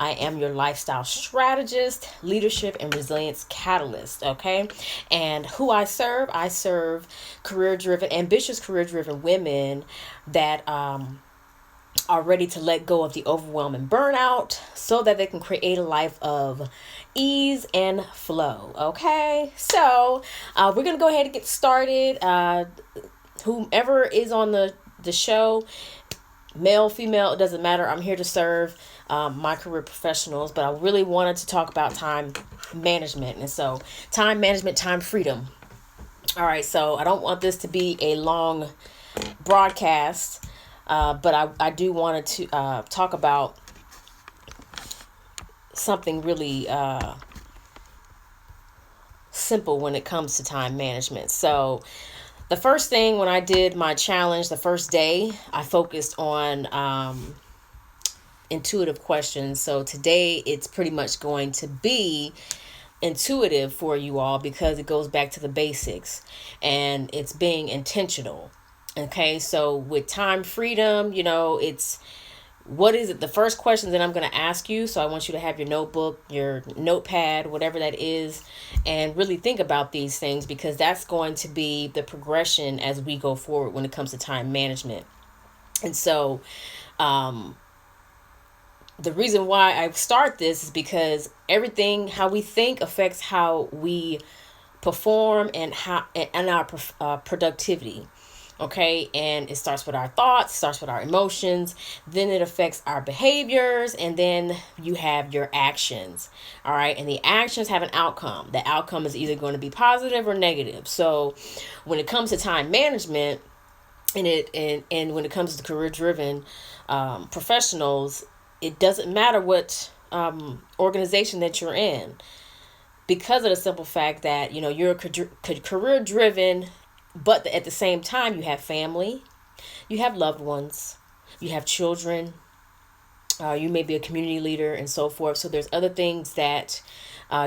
I am your lifestyle strategist, leadership, and resilience catalyst. Okay. And who I serve career driven, ambitious career driven women that, are ready to let go of the overwhelm and burnout so that they can create a life of ease and flow. Okay, so we're gonna go ahead and get started. Whomever is on the show, male, female, it doesn't matter. I'm here to serve my career professionals, but I really wanted to talk about time management. And so, time management, time freedom. All right, so I don't want this to be a long broadcast, but I do want to talk about something really simple when it comes to time management. So, the first thing when I did my challenge, the first day, I focused on intuitive questions. So, today it's pretty much going to be intuitive for you all because it goes back to the basics and it's being intentional. Okay, so with time freedom, it's what is it? The first question that I'm going to ask you. So I want you to have your notebook, your notepad, whatever that is, and really think about these things because that's going to be the progression as we go forward when it comes to time management. And so, the reason why I start this is because everything, how we think, affects how we perform and our productivity. Okay, and it starts with our thoughts, starts with our emotions, then it affects our behaviors, and then you have your actions. All right, and the actions have an outcome. The outcome is either going to be positive or negative. So when it comes to time management, and when it comes to career driven professionals, it doesn't matter what organization that you're in, because of the simple fact that you're career driven, but at the same time you have family, you have loved ones, you have children, you may be a community leader and so forth. So there's other things that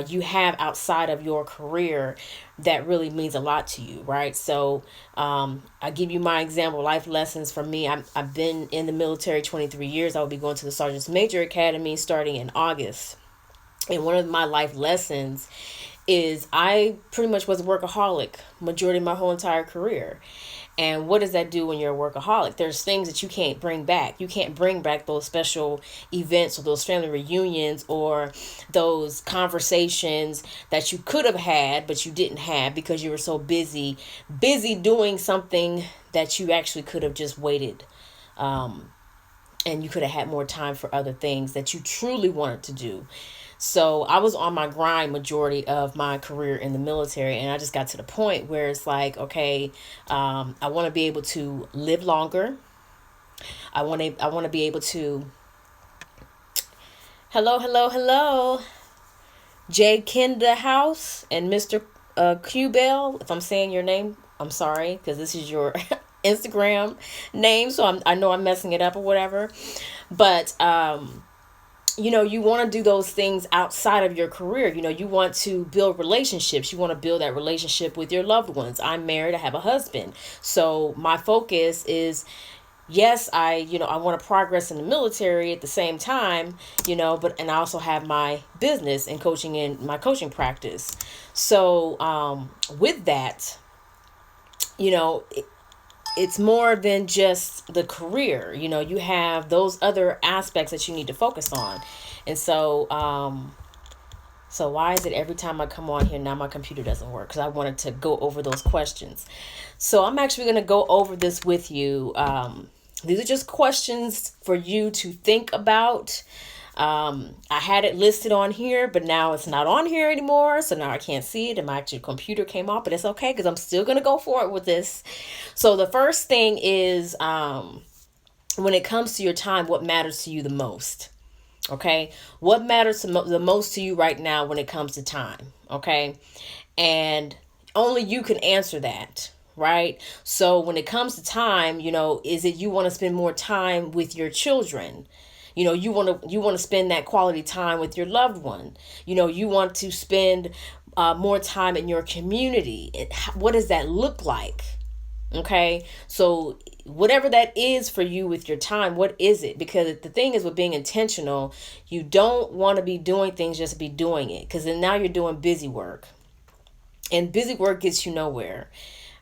you have outside of your career that really means a lot to you, right? So I give you my example, life lessons from me. I've been in the military 23 years. I will be going to the Sergeant's Major Academy starting in August. And one of my life lessons is I pretty much was a workaholic majority of my whole entire career. And what does that do when you're a workaholic? There's things that you can't bring back. You can't bring back those special events or those family reunions or those conversations that you could have had, but you didn't have because you were so busy doing something that you actually could have just waited. And you could have had more time for other things that you truly wanted to do. So I was on my grind majority of my career in the military, and I just got to the point where it's like, okay, I want to be able to live longer. I want to be able to. Hello, Jay Kinda House and Mr. Q Bell. If I'm saying your name, I'm sorry because this is your Instagram name, so I know I'm messing it up or whatever, but you want to do those things outside of your career. You want to build relationships. You want to build that relationship with your loved ones. I'm married. I have a husband. So my focus is, yes, I want to progress in the military at the same time, and I also have my business and coaching in my coaching practice. So, with that, it's more than just the career. You have those other aspects that you need to focus on. And so why is it every time I come on here now my computer doesn't work? Because I wanted to go over those questions. So I'm actually going to go over this with you. These are just questions for you to think about. I had it listed on here, but now it's not on here anymore. So now I can't see it. And my actual computer came off, but it's okay because I'm still going to go forward with this. So the first thing is, when it comes to your time, what matters to you the most? Okay. What matters the most to you right now when it comes to time? Okay. And only you can answer that. Right. So when it comes to time, is it you want to spend more time with your children? You want to spend that quality time with your loved one. You want to spend more time in your community. What does that look like? Okay, so whatever that is for you with your time, what is it? Because the thing is with being intentional, you don't want to be doing things just to be doing it, because then now you're doing busy work, and busy work gets you nowhere.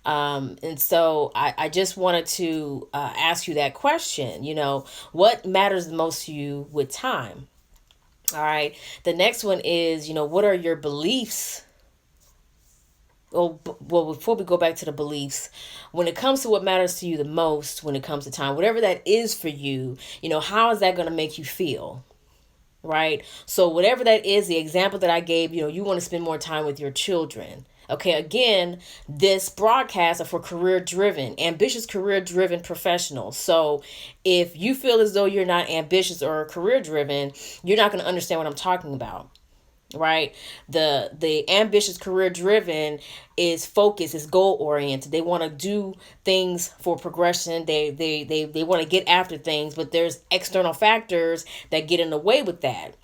And so I just wanted to ask you that question. What matters the most to you with time? All right. The next one is, what are your beliefs? Well, before we go back to the beliefs, when it comes to what matters to you the most, when it comes to time, whatever that is for you, how is that going to make you feel? Right? So whatever that is, the example that I gave, you want to spend more time with your children. Okay, again, this broadcast are for career driven, ambitious career driven professionals. So if you feel as though you're not ambitious or career driven, you're not going to understand what I'm talking about. Right? The ambitious career driven is focused, is goal oriented. They want to do things for progression. They want to get after things, but there's external factors that get in the way with that.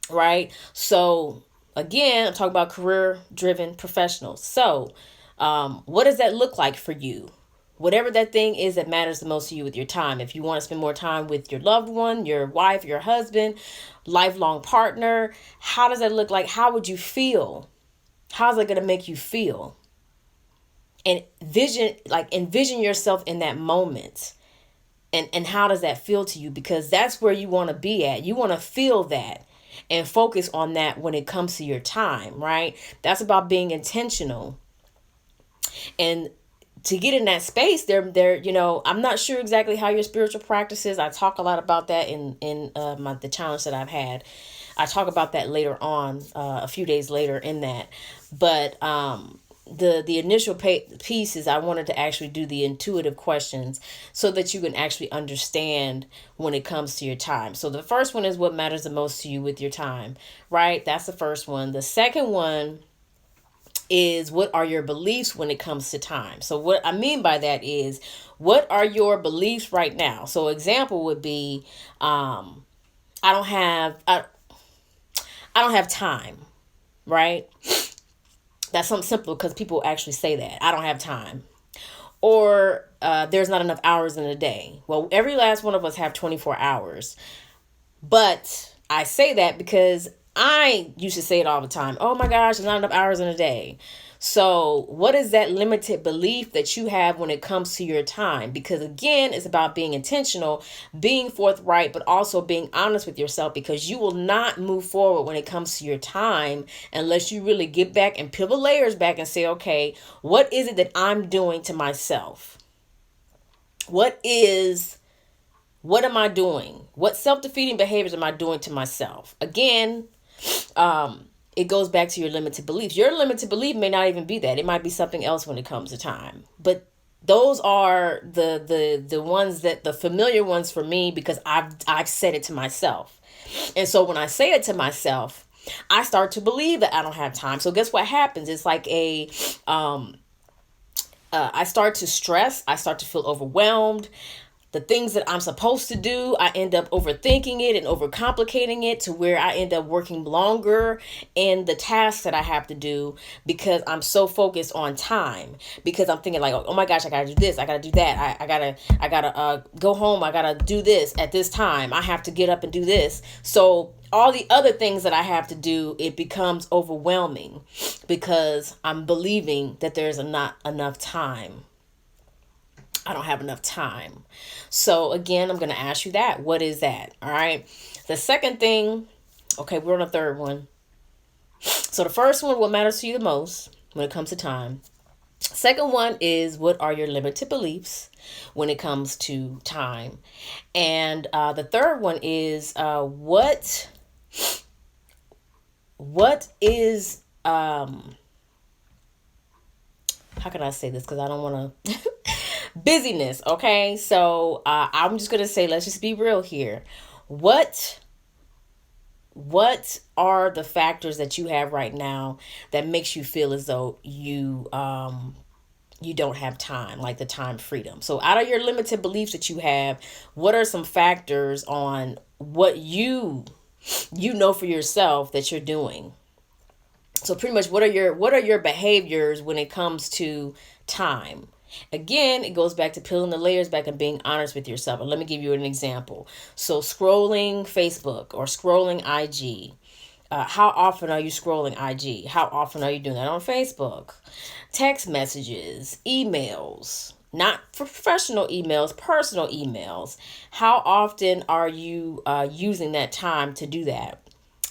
Right? So again, I'm talking about career driven professionals. So what does that look like for you? Whatever that thing is that matters the most to you with your time. If you want to spend more time with your loved one, your wife, your husband, lifelong partner, how does that look like? How would you feel? How's that going to make you feel? And envision yourself in that moment. And how does that feel to you? Because that's where you want to be at. You want to feel that and focus on that when it comes to your time, right? That's about being intentional. And to get in that space, I'm not sure exactly how your spiritual practices. I talk a lot about that in the challenge that I've had. I talk about that later on, a few days later in that. But the initial piece is I wanted to actually do the intuitive questions so that you can actually understand when it comes to your time. So the first one is what matters the most to you with your time, right? That's the first one. The second one is what are your beliefs when it comes to time. So what I mean by that is, what are your beliefs right now? So example would be I don't have time, right? That's something simple because people actually say that. I don't have time. Or there's not enough hours in a day. Well, every last one of us have 24 hours. But I say that because I used to say it all the time. Oh my gosh, there's not enough hours in a day. So what is that limited belief that you have when it comes to your time? Because again, it's about being intentional, being forthright, but also being honest with yourself, because you will not move forward when it comes to your time unless you really get back and peel the layers back and say, okay, what is it that I'm doing to myself? What am I doing? What self-defeating behaviors am I doing to myself? Again, it goes back to your limited beliefs. Your limited belief may not even be that. It might be something else when it comes to time. But those are the ones, that the familiar ones for me, because I've said it to myself. And so when I say it to myself, I start to believe that I don't have time. So guess what happens? It's like I start to stress. I start to feel overwhelmed. The things that I'm supposed to do, I end up overthinking it and overcomplicating it to where I end up working longer in the tasks that I have to do, because I'm so focused on time, because I'm thinking like, oh my gosh, I gotta do this, I gotta do that, I gotta go home, I gotta do this at this time, I have to get up and do this. So all the other things that I have to do, it becomes overwhelming because I'm believing that there's not enough time. I don't have enough time. So again, I'm going to ask you that. What is that? All right. The second thing, okay, we're on the third one. So the first one, what matters to you the most when it comes to time. Second one is, what are your limited beliefs when it comes to time? And the third one is, what is, how can I say this? Because I don't want to... busyness. Okay, so I'm just gonna say, let's just be real here. What are the factors that you have right now that makes you feel as though you don't have time, like the time freedom? So out of your limited beliefs that you have, what are some factors on what you know for yourself that you're doing? So pretty much, what are your behaviors when it comes to time? Again, it goes back to peeling the layers back and being honest with yourself. And let me give you an example. So, scrolling Facebook or scrolling IG. How often are you scrolling IG? How often are you doing that on Facebook? Text messages, emails, not professional emails, personal emails. How often are you using that time to do that?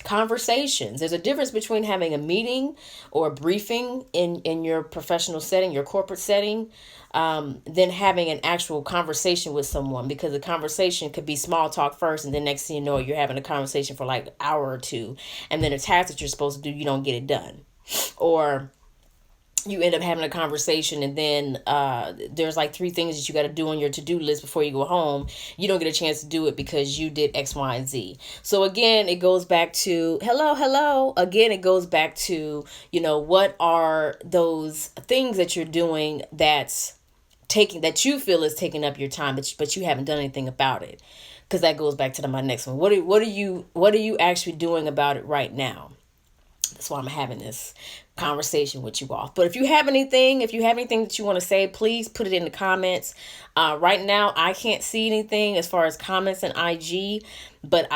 Conversations. There's a difference between having a meeting or a briefing in your professional setting, your corporate setting, than having an actual conversation with someone, because the conversation could be small talk first, and then next thing you know, you're having a conversation for like an hour or two, and then a task that you're supposed to do, you don't get it done. Or you end up having a conversation, and then there's like three things that you got to do on your to-do list before you go home. You don't get a chance to do it because you did X, Y, and Z. So again, it goes back to hello again, it goes back to, what are those things that you're doing that you feel is taking up your time, but you haven't done anything about it. Because that goes back to my next one. What are you actually doing about it right now? That's why I'm having this conversation with you all. But if you have anything that you want to say, please put it in the comments. Right now, I can't see anything as far as comments in IG, but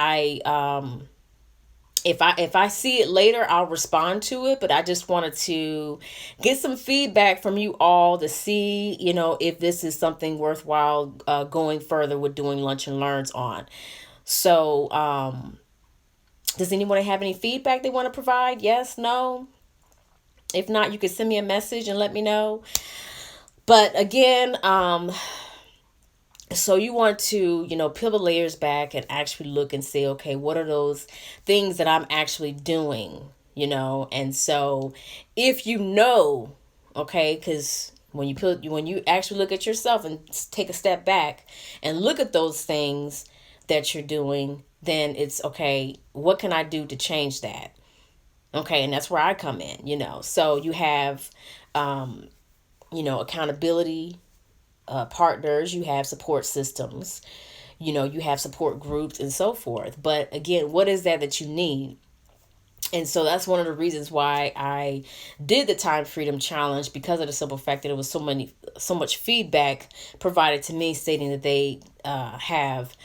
if I see it later, I'll respond to it. But I just wanted to get some feedback from you all to see, if this is something worthwhile going further with doing lunch and learns on. So, does anyone have any feedback they want to provide? Yes, no? If not, you can send me a message and let me know. But again, so you want to, peel the layers back and actually look and say, okay, what are those things that I'm actually doing, And so if okay, because when you actually look at yourself and take a step back and look at those things that you're doing, then it's okay, what can I do to change that? Okay, and that's where I come in, So you have, accountability partners, you have support systems, you have support groups and so forth. But again, what is that you need? And so that's one of the reasons why I did the Time Freedom Challenge, because of the simple fact that it was so much feedback provided to me stating that they have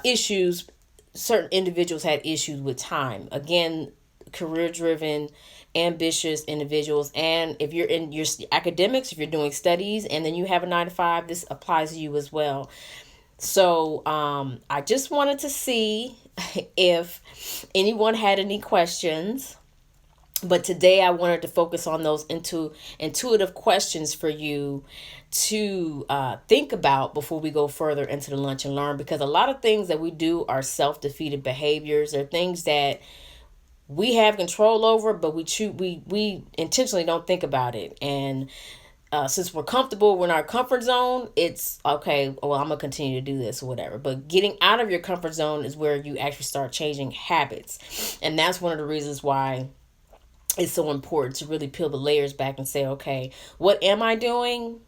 issues. Certain individuals had issues with time. Again, career-driven, ambitious individuals. And if you're in your academics, if you're doing studies and then you have a 9 to 5, this applies to you as well. So I just wanted to see if anyone had any questions. But today I wanted to focus on those intuitive questions for you to think about before we go further into the lunch and learn, because a lot of things that we do are self-defeated behaviors. They're things that we have control over, but we intentionally don't think about it. And since we're comfortable, we're in our comfort zone, it's okay, well, I'm going to continue to do this or whatever. But getting out of your comfort zone is where you actually start changing habits. And that's one of the reasons why it's so important to really peel the layers back and say, okay, what am I doing?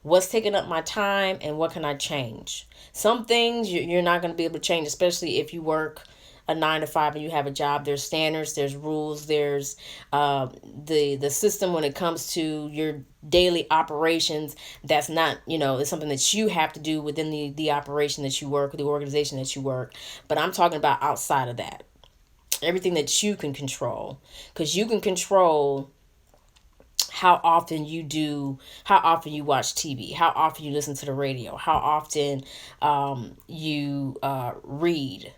What's taking up my time, and what can I change? Some things you're not going to be able to change, especially if you work a 9 to 5 and you have a job. There's standards, there's rules, there's the system when it comes to your daily operations. That's not, it's something that you have to do within the operation that you work, the organization that you work. But I'm talking about outside of that, everything that you can control, because you can control how often you watch TV, how often you listen to the radio, how often you read,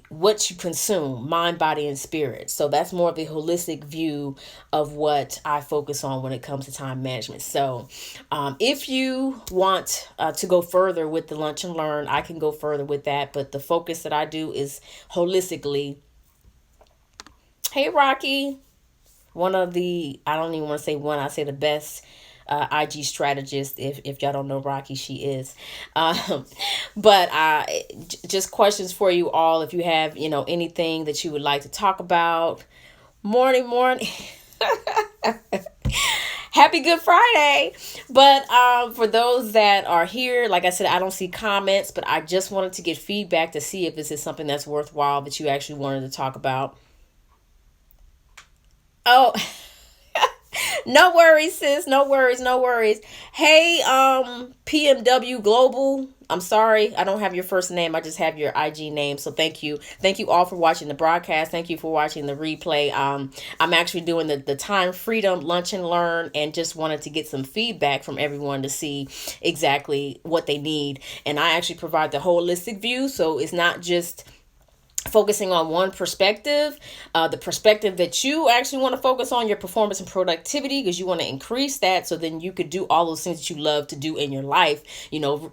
what you consume, mind, body, and spirit. So that's more of a holistic view of what I focus on when it comes to time management. So if you want to go further with the lunch and learn, I can go further with that. But the focus that I do is holistically. Hey, Rocky. One of the, I don't even want to say one, I say the best IG strategist. If y'all don't know Rocky, she is. But just questions for you all. If you have, anything that you would like to talk about. Morning. Happy Good Friday. But for those that are here, like I said, I don't see comments, but I just wanted to get feedback to see if this is something that's worthwhile that you actually wanted to talk about. Oh, No worries, sis. No worries. No worries. Hey, PMW Global. I'm sorry, I don't have your first name. I just have your IG name. So thank you all for watching the broadcast. Thank you for watching the replay. I'm actually doing the time freedom lunch and learn, and just wanted to get some feedback from everyone to see exactly what they need. And I actually provide the holistic view, so it's not just focusing on one perspective, the perspective that you actually want to focus on, your performance and productivity, because you want to increase that, so then you could do all those things that you love to do in your life,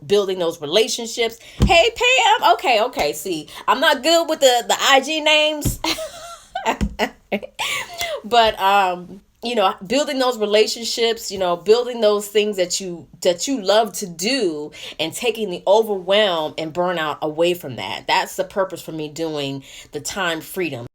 building those relationships. Hey Pam, okay, see, I'm not good with the IG names. But building those relationships, building those things that you love to do, and taking the overwhelm and burnout away from that. That's the purpose for me doing the time freedom.